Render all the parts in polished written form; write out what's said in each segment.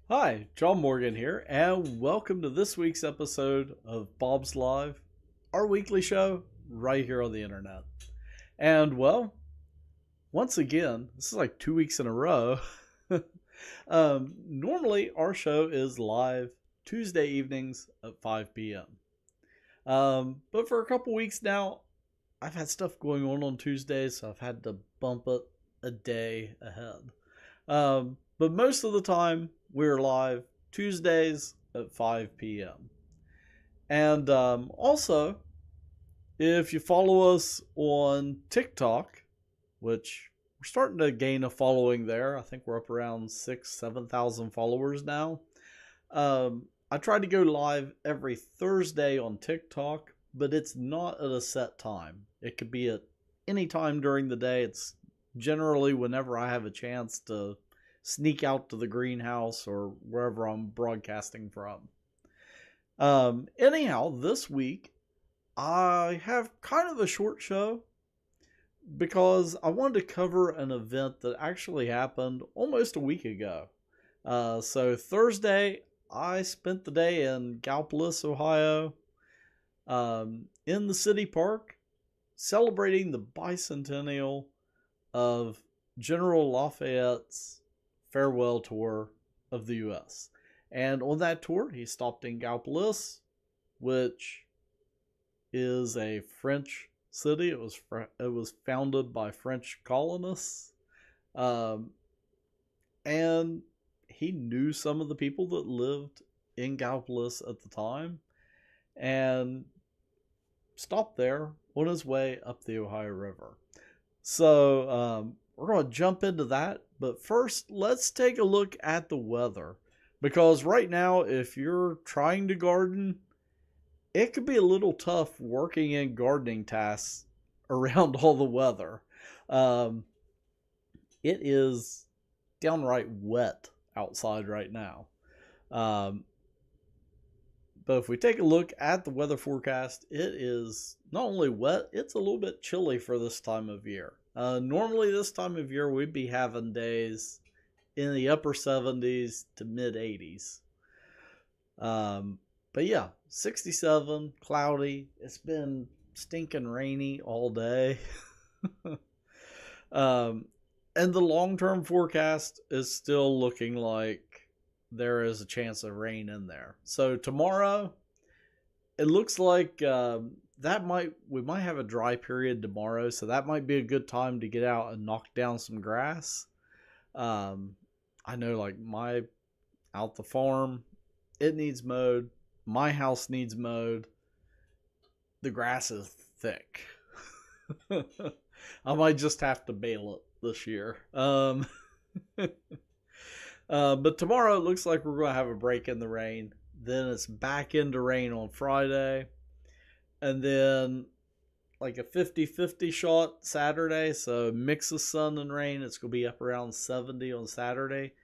Hi, John Morgan here, and welcome to this week's episode of Bob's Live, our weekly show right here on the internet. And well, once again, this is like 2 weeks in a row. Normally, our show is live Tuesday evenings at 5 p.m. But for a couple weeks now, I've had stuff going on Tuesdays, so I've had to bump it a day ahead. But most of the time, we're live Tuesdays at 5 p.m. And also, if you follow us on TikTok, which we're starting to gain a following there, I think we're up around 7,000 followers now. I try to go live every Thursday on TikTok, but it's not at a set time. It could be at any time during the day. It's generally whenever I have a chance to sneak out to the greenhouse or wherever I'm broadcasting from. Anyhow, this week I have kind of a short show because I wanted to cover an event that actually happened almost a week ago. So Thursday, I spent the day in Gallipolis, Ohio, in the city park, celebrating the bicentennial of General Lafayette's farewell tour of the U.S. And on that tour, he stopped in Gallipolis, which is a French city. It was founded by French colonists, and he knew some of the people that lived in Gallipolis at the time, and stopped there on his way up the Ohio River. So we're going to jump into that. But first, let's take a look at the weather. Because right now, if you're trying to garden, it could be a little tough working in gardening tasks around all the weather. It is downright wet outside right now. But if we take a look at the weather forecast, it is not only wet, it's a little bit chilly for this time of year. Normally this time of year, we'd be having days in the upper 70s to mid 80s. But yeah, 67, cloudy. It's been stinking rainy all day. And the long-term forecast is still looking like there is a chance of rain in there. So tomorrow, it looks like we might have a dry period tomorrow, so that might be a good time to get out and knock down some grass. I know, like out the farm, it needs mowed. My house needs mowed. The grass is thick. I might just have to bale it this year. But tomorrow it looks like we're going to have a break in the rain. Then it's back into rain on Friday. And then like a 50-50 shot Saturday. So mix of sun and rain. It's going to be up around 70 on Saturday.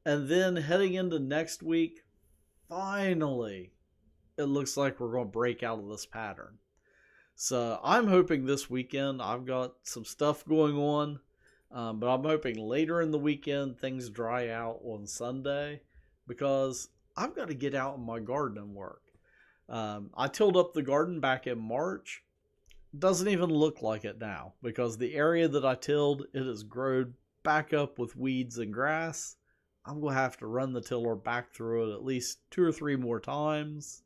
And then heading into next week, finally, it looks like we're going to break out of this pattern. So I'm hoping this weekend, I've got some stuff going on. But I'm hoping later in the weekend things dry out on Sunday, because I've got to get out in my garden and work. I tilled up the garden back in March. Doesn't even look like it now, because the area that I tilled, it has grown back up with weeds and grass. I'm going to have to run the tiller back through it at least 2 or 3 more times.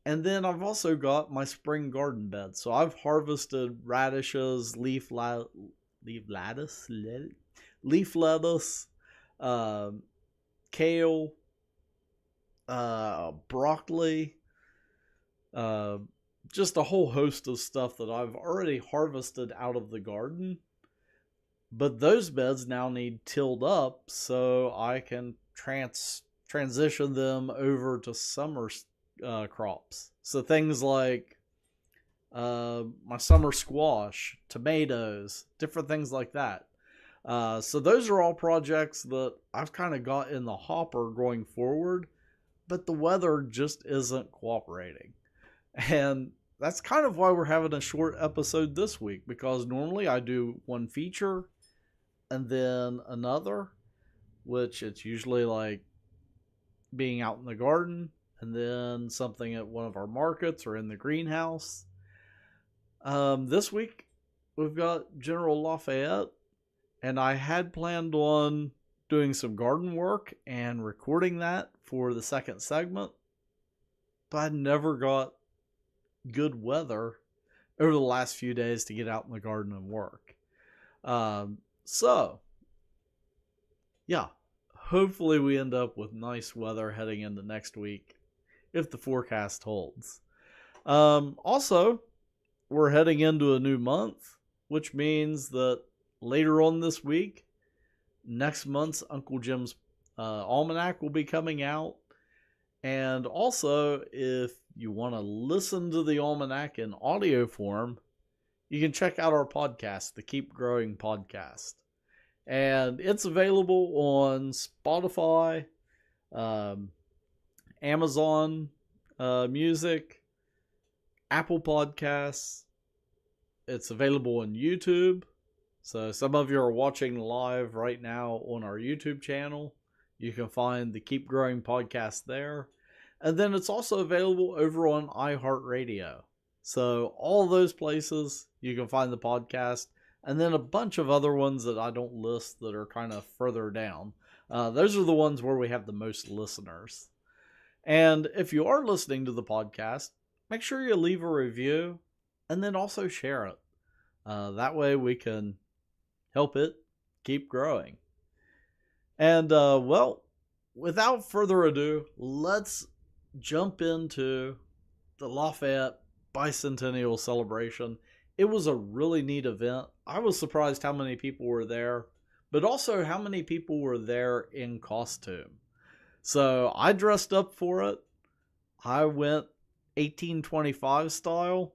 And then I've also got my spring garden bed. So I've harvested radishes, leaf lettuce, kale, broccoli, just a whole host of stuff that I've already harvested out of the garden. But those beds now need tilled up so I can transition them over to summer crops. So things like my summer squash, tomatoes, different things like that. So those are all projects that I've kind of got in the hopper going forward, but the weather just isn't cooperating. And that's kind of why we're having a short episode this week, because normally I do one feature and then another, which it's usually like being out in the garden, and then something at one of our markets or in the greenhouse. This week, we've got General Lafayette, and I had planned on doing some garden work and recording that for the second segment, but I never got good weather over the last few days to get out in the garden and work. So, yeah, hopefully we end up with nice weather heading into next week if the forecast holds. Also, we're heading into a new month, which means that later on this week, next month's Uncle Jim's Almanac will be coming out. And also, if you want to listen to the Almanac in audio form, you can check out our podcast, the Keep Growing Podcast. And it's available on Spotify, Amazon Music, Apple Podcasts. It's available on YouTube. So some of you are watching live right now on our YouTube channel. You can find the Keep Growing Podcast there. And then it's also available over on iHeartRadio. So all those places you can find the podcast. And then a bunch of other ones that I don't list that are kind of further down. Those are the ones where we have the most listeners. And if you are listening to the podcast, make sure you leave a review and then also share it. That way we can help it keep growing. And, well, without further ado, let's jump into the Lafayette bicentennial celebration. It was a really neat event. I was surprised how many people were there, but also how many people were there in costume. So I dressed up for it. I went 1825 style.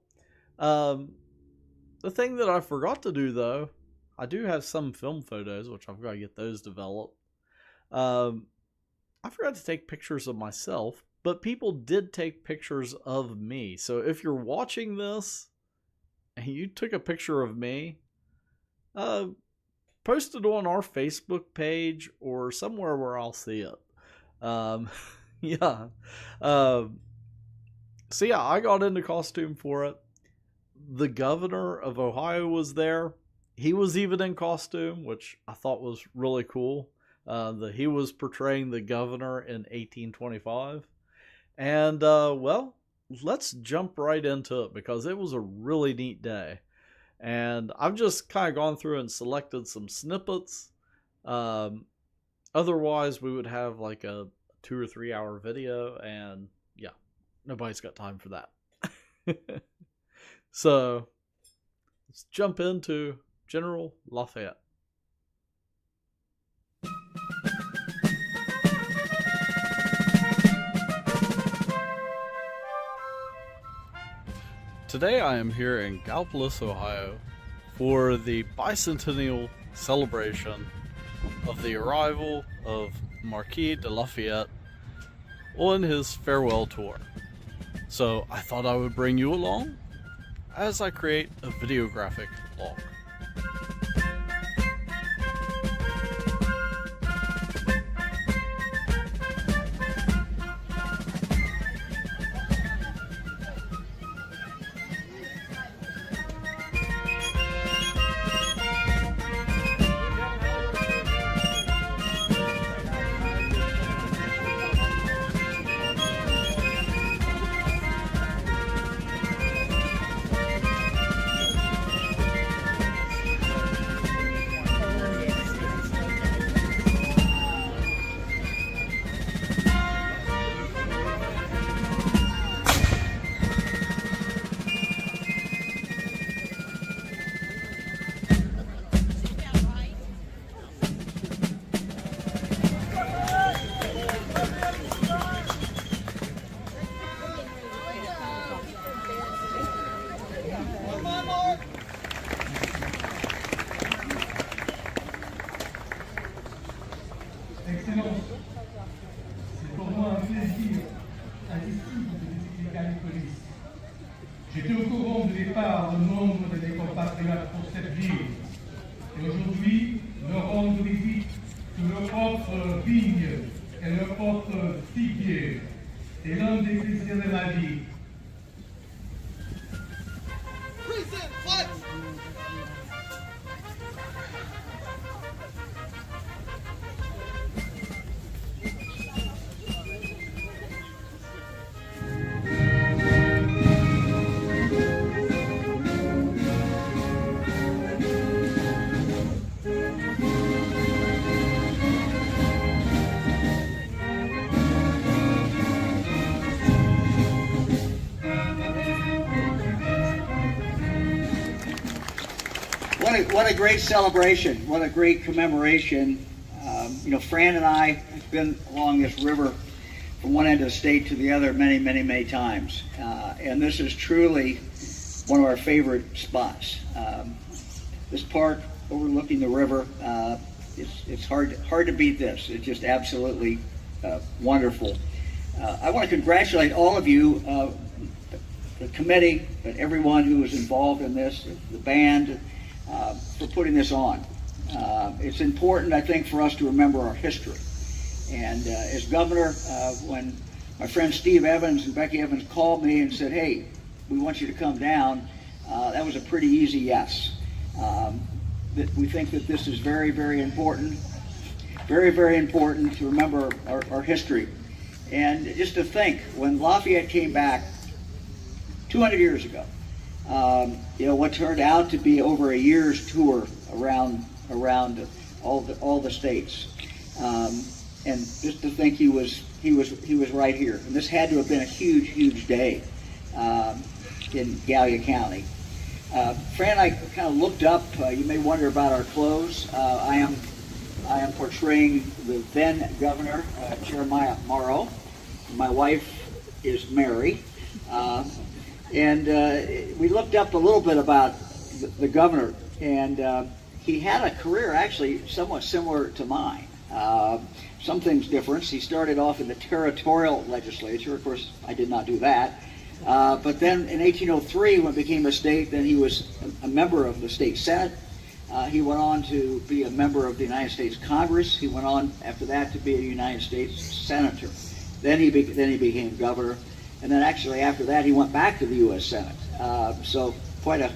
The thing that I forgot to do, though, I do have some film photos, which I've got to get those developed. I forgot to take pictures of myself, but people did take pictures of me. So if you're watching this and you took a picture of me, post it on our Facebook page or somewhere where I'll see it. Yeah. So yeah, I got into costume for it. The governor of Ohio was there. He was even in costume, which I thought was really cool. That he was portraying the governor in 1825. And, well, let's jump right into it because it was a really neat day. And I've just kind of gone through and selected some snippets. Otherwise, we would have like a 2 or 3 hour video, and yeah, nobody's got time for that. So, let's jump into General Lafayette. Today I am here in Gallipolis, Ohio for the bicentennial celebration of the arrival of Marquis de Lafayette on his farewell tour. So I thought I would bring you along as I create a videographic log. Excellence, c'est pour moi un plaisir indicible de visiter Gallipolis. J'étais au courant du départ de nombre de mes compatriotes pour cette ville. Et aujourd'hui, leur rendre visite sous leur propre vigne elle me porte figuier et l'un des plaisirs de ma vie. What a great celebration. What a great commemoration. You know, Fran and I have been along this river from one end of the state to the other many times. And this is truly one of our favorite spots. This park overlooking the river, it's hard to beat this. It's just absolutely wonderful. I want to congratulate all of you, the committee, and everyone who was involved in this, the band, for putting this on. It's important, I think, for us to remember our history. And as governor, when my friend Steve Evans and Becky Evans called me and said, hey, we want you to come down, that was a pretty easy yes. We think that this is very important, very important to remember our history. And just to think, when Lafayette came back 200 years ago, you know, what turned out to be over a year's tour around all the states, and just to think he was right here, and this had to have been a huge day in Gallia County. Fran and I kind of looked up. You may wonder about our clothes. I am portraying the then governor, Jeremiah Morrow. My wife is Mary. And we looked up a little bit about the governor, and he had a career actually somewhat similar to mine. Some things different. He started off in the territorial legislature. Of course, I did not do that. But then in 1803, when it became a state, then he was a member of the state senate. He went on to be a member of the United States Congress. He went on after that to be a United States senator. Then he became governor. And then actually after that, he went back to the U.S. Senate. So quite a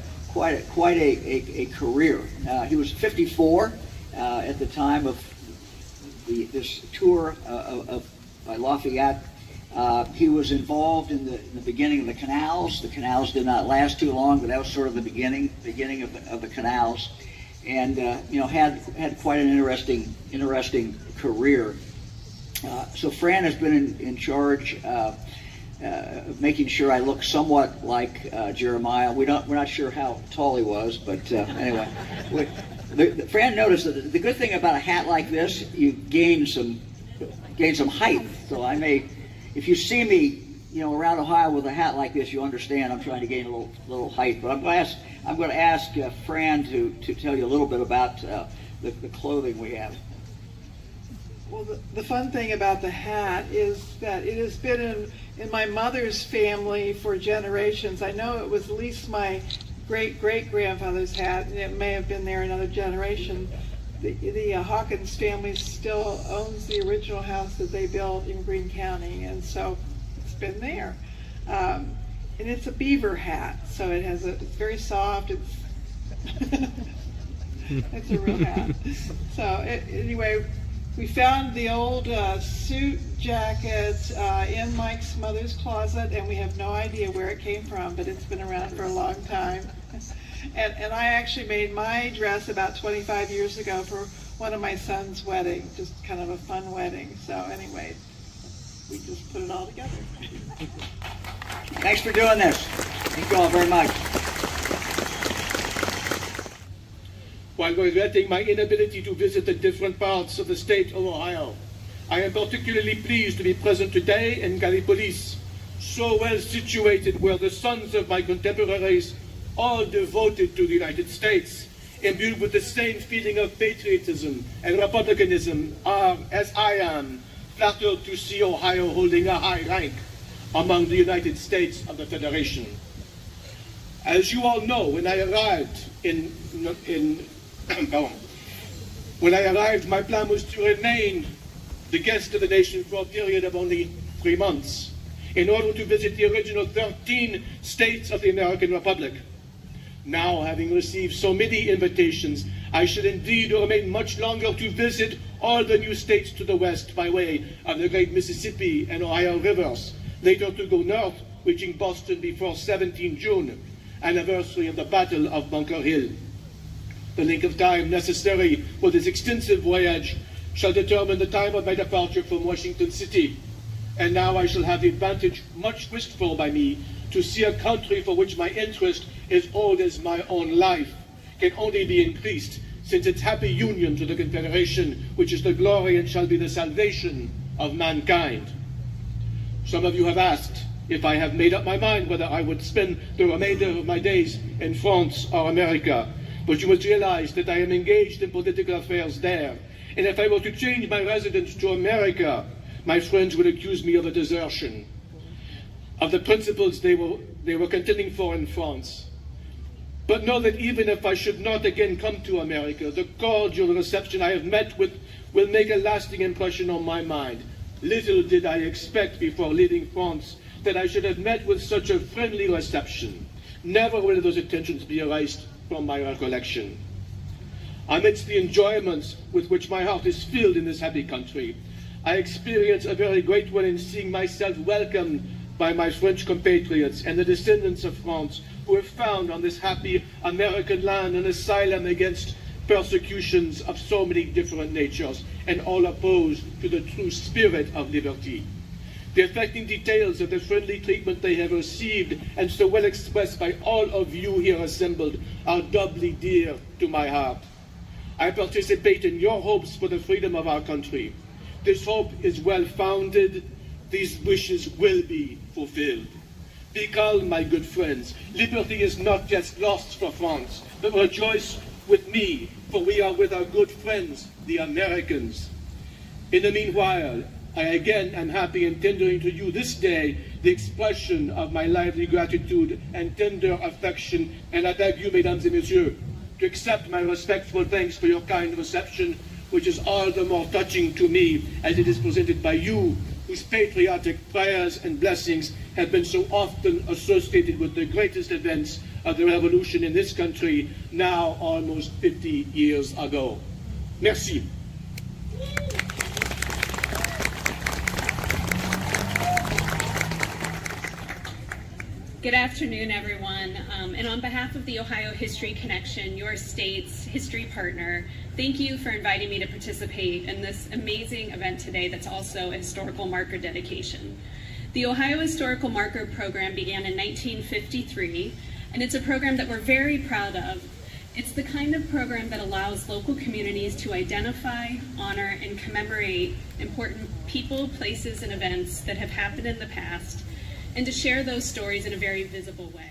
career. He was 54 at the time of this tour by Lafayette. He was involved in the beginning of the canals. The canals did not last too long, but that was sort of the beginning of the canals. And you know, had quite an interesting career. So Fran has been in charge. Making sure I look somewhat like Jeremiah. We're not sure how tall he was, but anyway. Fran noticed that the good thing about a hat like this, you gain some height. So I may, if you see me, you know, around Ohio with a hat like this, you understand I'm trying to gain a little height. But I'm going to ask Fran to tell you a little bit about the clothing we have. Well, the fun thing about the hat is that it has been in my mother's family for generations. I know it was at least my great-great-grandfather's hat, and it may have been there another generation. The Hawkins family still owns the original house that they built in Greene County, and so it's been there. And it's a beaver hat, so it's very soft. It's a real hat. So anyway, we found the old suit jacket in Mike's mother's closet, and we have no idea where it came from, but it's been around for a long time. And I actually made my dress about 25 years ago for one of my son's wedding, just kind of a fun wedding. So anyway, we just put it all together. Thanks for doing this. Thank you all very much. While regretting my inability to visit the different parts of the state of Ohio, I am particularly pleased to be present today in Gallipolis, so well situated where the sons of my contemporaries, all devoted to the United States, imbued with the same feeling of patriotism and republicanism, are, as I am, flattered to see Ohio holding a high rank among the United States of the Federation. As you all know, when I arrived when I arrived, my plan was to remain the guest of the nation for a period of only 3 months, in order to visit the original 13 states of the American Republic. Now, having received so many invitations, I should indeed remain much longer to visit all the new states to the west by way of the great Mississippi and Ohio rivers, later to go north, reaching Boston before 17 June, anniversary of the Battle of Bunker Hill. The length of time necessary for this extensive voyage shall determine the time of my departure from Washington City. And now I shall have the advantage, much wished for by me, to see a country for which my interest, as old as my own life, can only be increased since its happy union to the Confederation, which is the glory and shall be the salvation of mankind. Some of you have asked if I have made up my mind whether I would spend the remainder of my days in France or America. But you must realize that I am engaged in political affairs there. And if I were to change my residence to America, my friends would accuse me of a desertion of the principles they were contending for in France. But know that even if I should not again come to America, the cordial reception I have met with will make a lasting impression on my mind. Little did I expect before leaving France that I should have met with such a friendly reception. Never will those attentions be erased from my recollection. Amidst the enjoyments with which my heart is filled in this happy country, I experience a very great one in seeing myself welcomed by my French compatriots and the descendants of France who have found on this happy American land an asylum against persecutions of so many different natures, and all opposed to the true spirit of liberty. The affecting details of the friendly treatment they have received, and so well expressed by all of you here assembled, are doubly dear to my heart. I participate in your hopes for the freedom of our country. This hope is well founded. These wishes will be fulfilled. Be calm, my good friends. Liberty is not yet lost for France, but rejoice with me, for we are with our good friends, the Americans. In the meanwhile, I again am happy in tendering to you this day the expression of my lively gratitude and tender affection, and I beg you, mesdames et messieurs, to accept my respectful thanks for your kind reception, which is all the more touching to me as it is presented by you, whose patriotic prayers and blessings have been so often associated with the greatest events of the revolution in this country, now almost 50 years ago. Merci. Good afternoon, everyone. And on behalf of the Ohio History Connection, your state's history partner, thank you for inviting me to participate in this amazing event today that's also a historical marker dedication. The Ohio Historical Marker Program began in 1953, and it's a program that we're very proud of. It's the kind of program that allows local communities to identify, honor, and commemorate important people, places, and events that have happened in the past, and to share those stories in a very visible way.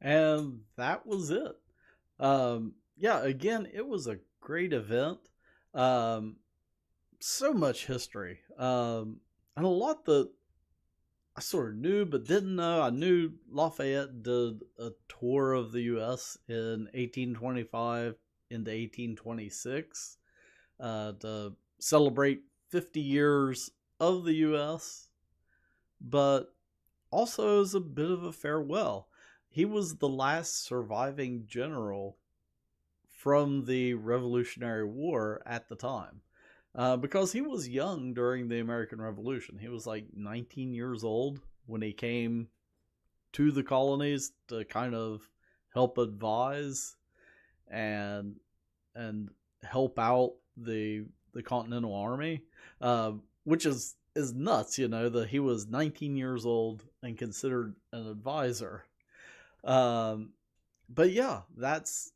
And that was it. Yeah, again, it was a great event. So much history. And a lot that I sort of knew but didn't know. I knew Lafayette did a tour of the U.S. in 1825 into 1826 to celebrate 50 years of the U.S., but also as a bit of a farewell. He was the last surviving general from the Revolutionary War at the time. because he was young during the American Revolution. He was like 19 years old when he came to the colonies to kind of help advise and help out the Continental Army, which is nuts, you know, that he was 19 years old and considered an advisor. But yeah, that's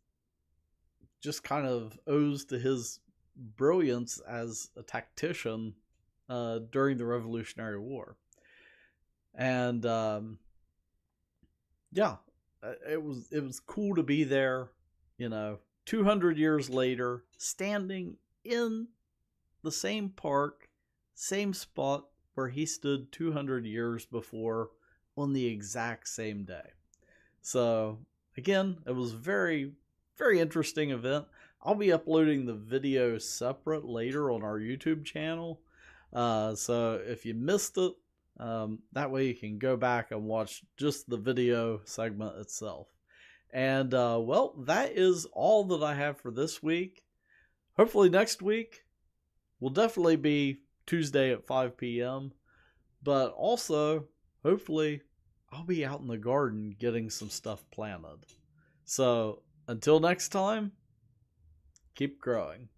just kind of owes to his brilliance as a tactician during the Revolutionary War. And yeah, it was cool to be there, you know, 200 years later, standing in the same park, same spot where he stood 200 years before on the exact same day. So again, it was very, very interesting event. I'll be uploading the video separate later on our YouTube channel. So if you missed it, that way you can go back and watch just the video segment itself. And well, that is all that I have for this week. Hopefully next week will definitely be Tuesday at 5 p.m. But also, hopefully, I'll be out in the garden getting some stuff planted. So until next time, keep growing.